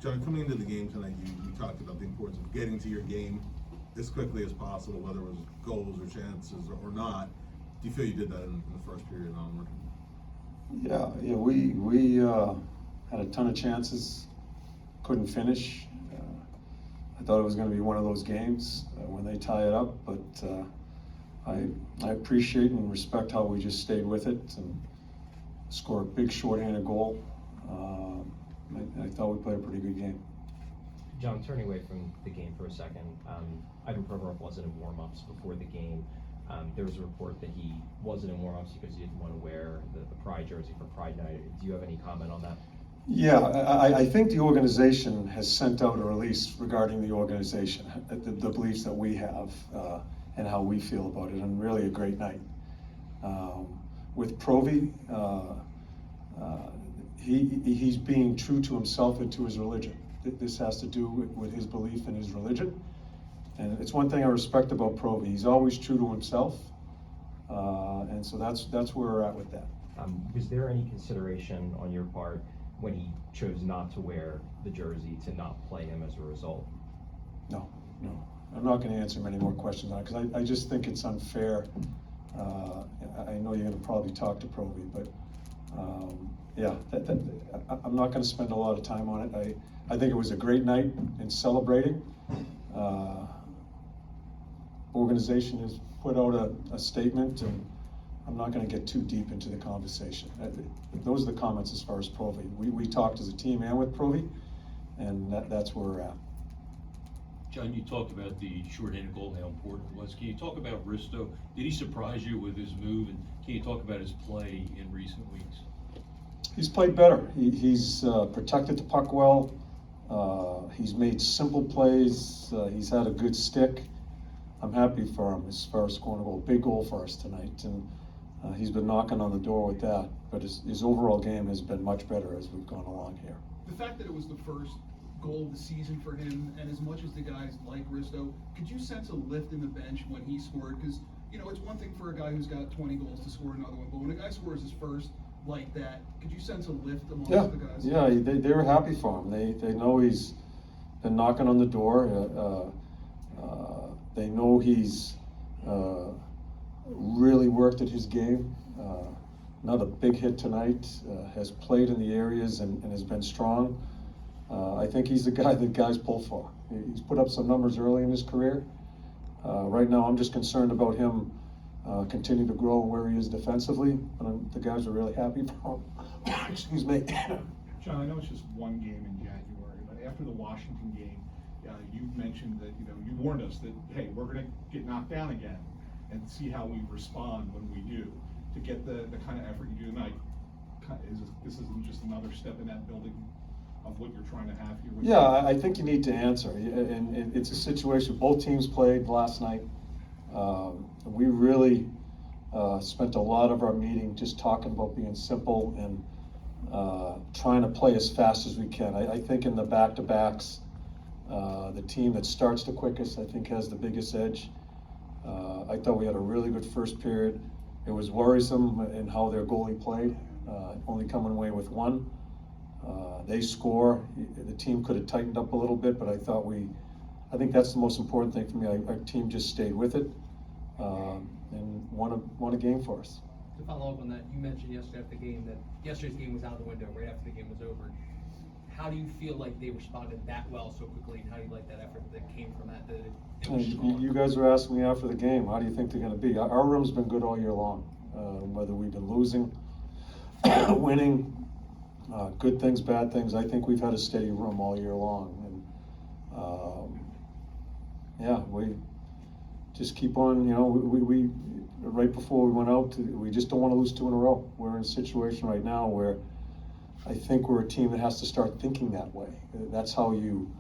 John, coming into the game tonight, you talked about the importance of getting to your game as quickly as possible, whether it was goals or chances or not. Do you feel you did that in the first period onward? Yeah, we had a ton of chances, couldn't finish. I thought it was going to be one of those games when they tie it up, but I appreciate and respect how we just stayed with it and scored a big shorthanded goal. I thought we played a pretty good game. John, turning away from the game for a second, Ivan Provorov wasn't in warm-ups before the game. There was a report that he wasn't in warm-ups because he didn't want to wear the Pride jersey for Pride Night. Do you have any comment on that? Yeah, I think the organization has sent out a release regarding the organization, the beliefs that we have and how we feel about it, and really a great night. With Provi, he's being true to himself and to his religion. This has to do with his belief in his religion. And it's one thing I respect about Provi. He's always true to himself. And so that's where we're at with that. Was there any consideration on your part when he chose not to wear the jersey to not play him as a result? No. I'm not going to answer many more questions on it because I just think it's unfair. I know you're going to probably talk to Provi, but yeah, I'm not going to spend a lot of time on it. I think it was a great night in celebrating. Organization has put out a statement, and I'm not going to get too deep into the conversation. Those are the comments as far as Provi. We talked as a team and with Provi, and that's where we're at. John, you talked about the shorthanded goal, how important it was. Can you talk about Risto? Did he surprise you with his move? And can you talk about his play in recent weeks? He's played better. He's protected the puck well. He's made simple plays. He's had a good stick. I'm happy for him as far as scoring a goal. Big goal for us tonight. And he's been knocking on the door with that. But his overall game has been much better as we've gone along here. The fact that it was the first goal of the season for him, and as much as the guys like Risto, could you sense a lift in the bench when he scored? Because, it's one thing for a guy who's got 20 goals to score another one, but when a guy scores his first like that, could you sense a lift amongst the guys? Yeah, they were happy for him. They know he's been knocking on the door. They know he's really worked at his game. Another big hit tonight, has played in the areas and has been strong. I think he's the guy that guys pull for. He's put up some numbers early in his career. Right now, I'm just concerned about him continue to grow where he is defensively. But the guys are really happy for him. Excuse me. John, I know it's just one game in January, but after the Washington game, you mentioned that you warned us that, hey, we're going to get knocked down again and see how we respond when we do. To get the kind of effort you do tonight, this isn't just another step in that building of what you're trying to have here? Yeah, I think you need to answer. And it's a situation, both teams played last night. We really spent a lot of our meeting just talking about being simple and trying to play as fast as we can. I think in the back-to-backs, the team that starts the quickest, I think, has the biggest edge. I thought we had a really good first period. It was worrisome in how their goalie played, only coming away with one. They score. The team could have tightened up a little bit, but I think that's the most important thing for me. Our team just stayed with it and won a game for us. To follow up on that, you mentioned yesterday after the game that yesterday's game was out the window right after the game was over. How do you feel like they responded that well so quickly, and how do you like that effort that came from that? You guys were asking me after the game, how do you think they're going to be? Our room's been good all year long, whether we've been losing, winning, good things, bad things. I think we've had a steady room all year long. And yeah, we just keep on, we right before we went out, we just don't want to lose 2 in a row. We're in a situation right now where I think we're a team that has to start thinking that way. That's how you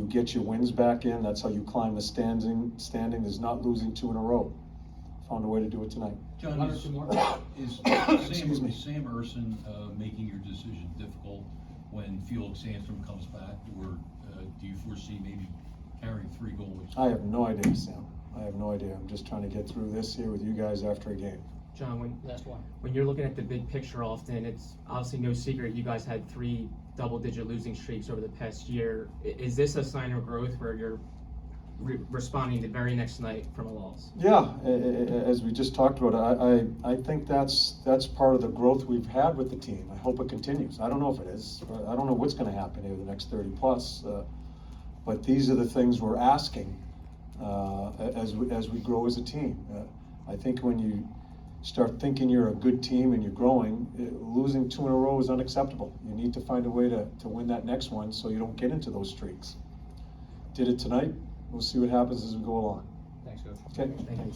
get your wins back in. That's how you climb the standing is not losing 2 in a row. Found a way to do it tonight. John, is Sam Urson making your decision difficult when Felix Sandstrom comes back, or do you foresee maybe carrying 3 goalies? I have no idea, Sam. I have no idea. I'm just trying to get through this here with you guys after a game. John, Last one. when you're looking at the big picture often, it's obviously no secret you guys had 3 double-digit losing streaks over the past year. Is this a sign of growth where you're responding the very next night from a loss? Yeah, as we just talked about, I think that's part of the growth we've had with the team. I hope it continues. I don't know if it is. I don't know what's going to happen over the next 30 plus, but these are the things we're asking as we grow as a team. I think when you start thinking you're a good team and you're growing, losing 2 in a row is unacceptable. You need to find a way to win that next one so you don't get into those streaks. Did it tonight. We'll see what happens as we go along. Thanks, Coach. Okay. Thank you.